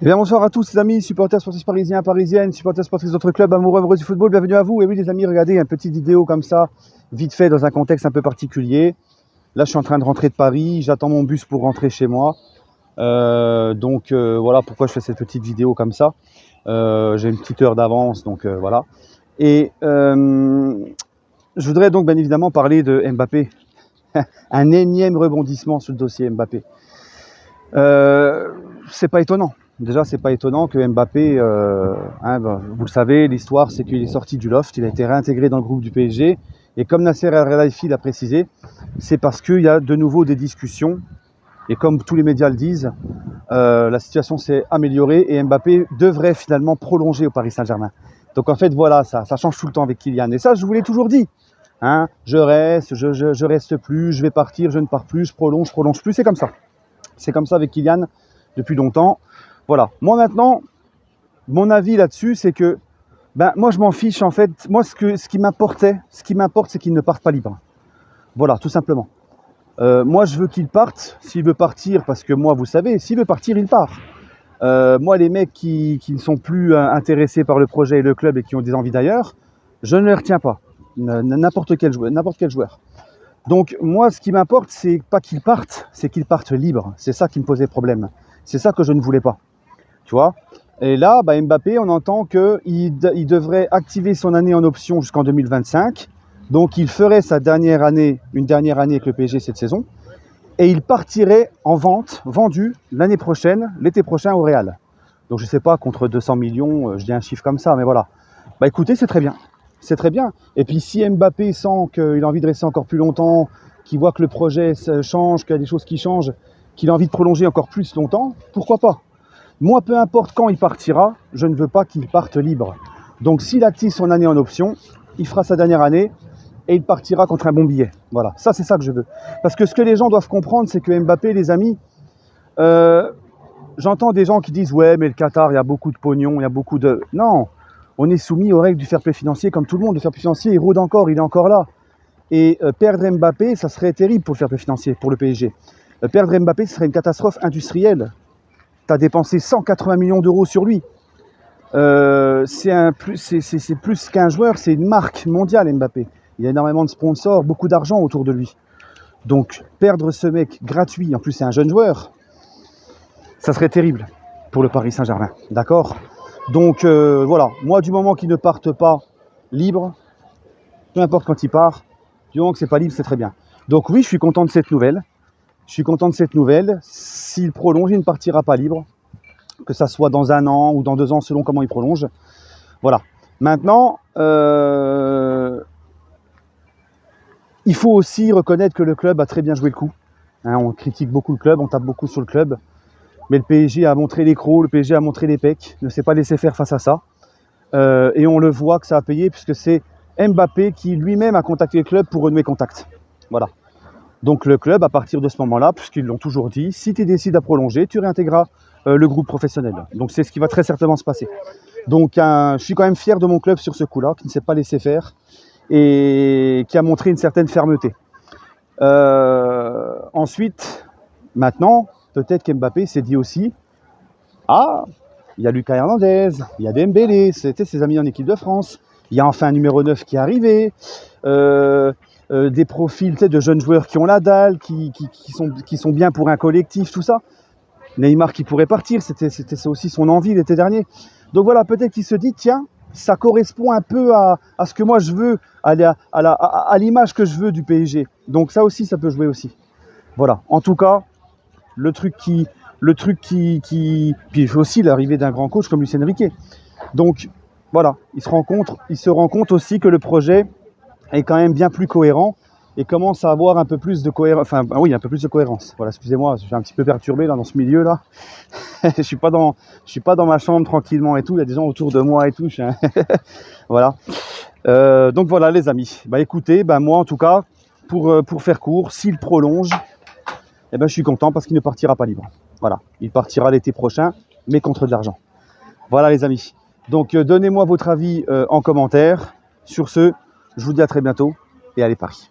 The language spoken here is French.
Eh bien, bonsoir à tous les amis, supporters sportifs parisiens, parisiennes, supporters sportifs d'autres clubs, amoureux du football, bienvenue à vous. Et oui les amis, regardez, une petite vidéo comme ça, vite fait, dans un contexte un peu particulier. Là, je suis en train de rentrer de Paris, j'attends mon bus pour rentrer chez moi. Voilà pourquoi je fais cette petite vidéo comme ça. J'ai une petite heure d'avance, donc voilà. Et je voudrais donc bien évidemment parler de Mbappé. Un énième rebondissement sur le dossier Mbappé. C'est pas étonnant. Déjà, c'est pas étonnant que Mbappé, vous le savez, l'histoire, c'est qu'il est sorti du loft, il a été réintégré dans le groupe du PSG. Et comme Nasser Al-Khelaifi l'a précisé, c'est parce qu'il y a de nouveau des discussions. Et comme tous les médias le disent, la situation s'est améliorée et Mbappé devrait finalement prolonger au Paris Saint-Germain. Donc en fait, voilà, ça change tout le temps avec Kylian. Et ça, je vous l'ai toujours dit. Je reste, je reste plus, je vais partir, je ne pars plus, je prolonge plus. C'est comme ça. C'est comme ça avec Kylian depuis longtemps. Voilà. Moi maintenant, mon avis là-dessus, c'est que moi je m'en fiche en fait. Moi ce qui m'importe, c'est qu'il ne parte pas libre. Voilà, tout simplement. Moi je veux qu'il parte. S'il veut partir, parce que moi vous savez, s'il veut partir, il part. Moi les mecs qui ne sont plus intéressés par le projet et le club et qui ont des envies d'ailleurs, je ne les retiens pas. N'importe quel joueur. Donc moi ce qui m'importe, c'est pas qu'il parte, c'est qu'il parte libre. C'est ça qui me posait problème. C'est ça que je ne voulais pas. Tu vois. Et là, Mbappé, on entend qu'il devrait activer son année en option jusqu'en 2025. Donc il ferait une dernière année avec le PSG cette saison. Et il partirait en vendu l'année prochaine, l'été prochain au Real. Donc je ne sais pas, contre 200 millions, je dis un chiffre comme ça, mais voilà. Écoutez, c'est très bien. C'est très bien. Et puis si Mbappé sent qu'il a envie de rester encore plus longtemps, qu'il voit que le projet change, qu'il y a des choses qui changent, qu'il a envie de prolonger encore plus longtemps, pourquoi pas ? Moi, peu importe quand il partira, je ne veux pas qu'il parte libre. Donc s'il active son année en option, il fera sa dernière année et il partira contre un bon billet. Voilà, ça c'est ça que je veux. Parce que ce que les gens doivent comprendre, c'est que Mbappé, les amis, j'entends des gens qui disent « Ouais, mais le Qatar, il y a beaucoup de pognon, il y a beaucoup de... » Non, on est soumis aux règles du fair play financier comme tout le monde. Le fair play financier, il rôde encore, il est encore là. Et perdre Mbappé, ça serait terrible pour le fair play financier, pour le PSG. Perdre Mbappé, ce serait une catastrophe industrielle. Tu as dépensé 180 millions d'euros sur lui. C'est plus qu'un joueur, c'est une marque mondiale, Mbappé. Il y a énormément de sponsors, beaucoup d'argent autour de lui. Donc, perdre ce mec gratuit, en plus c'est un jeune joueur, ça serait terrible pour le Paris Saint-Germain. D'accord ? Donc, voilà. Moi, du moment qu'il ne parte pas libre, peu importe quand il part, du moment que c'est pas libre, c'est très bien. Donc oui, je suis content de cette nouvelle. S'il prolonge, il ne partira pas libre. Que ça soit dans 1 an ou dans 2 ans, selon comment il prolonge. Voilà. Maintenant, il faut aussi reconnaître que le club a très bien joué le coup. On critique beaucoup le club, on tape beaucoup sur le club. Mais le PSG a montré les crocs, le PSG a montré les pecs, ne s'est pas laissé faire face à ça. Et on le voit que ça a payé, puisque c'est Mbappé qui lui-même a contacté le club pour renouer contact. Voilà. Donc le club, à partir de ce moment-là, puisqu'ils l'ont toujours dit, si tu décides à prolonger, tu réintégreras le groupe professionnel. Donc c'est ce qui va très certainement se passer. Donc je suis quand même fier de mon club sur ce coup-là, qui ne s'est pas laissé faire et qui a montré une certaine fermeté. Ensuite, maintenant, peut-être qu'Mbappé s'est dit aussi, il y a Lucas Hernandez, il y a Dembélé, c'était ses amis en équipe de France, il y a enfin un numéro 9 qui est arrivé, des profils de jeunes joueurs qui ont la dalle, qui sont bien pour un collectif, tout ça. Neymar qui pourrait partir, c'était aussi son envie l'été dernier. Donc voilà, peut-être qu'il se dit, tiens, ça correspond un peu à ce que moi je veux, à l'image que je veux du PSG. Donc ça aussi, ça peut jouer aussi. Voilà, en tout cas, le truc qui puis il faut aussi l'arrivée d'un grand coach comme Luis Enrique. Donc voilà, il se rend compte aussi que le projet est quand même bien plus cohérent et commence à avoir un peu plus de cohérence. Enfin, oui, un peu plus de cohérence. Voilà, excusez-moi, je suis un petit peu perturbé là dans ce milieu là. je suis pas dans ma chambre tranquillement et tout. Il y a des gens autour de moi et tout. Voilà. Donc voilà les amis. Écoutez, moi en tout cas, pour faire court, s'il prolonge, je suis content parce qu'il ne partira pas libre. Voilà, il partira l'été prochain, mais contre de l'argent. Voilà les amis. Donc donnez-moi votre avis en commentaire. Sur ce, je vous dis à très bientôt et allez Paris.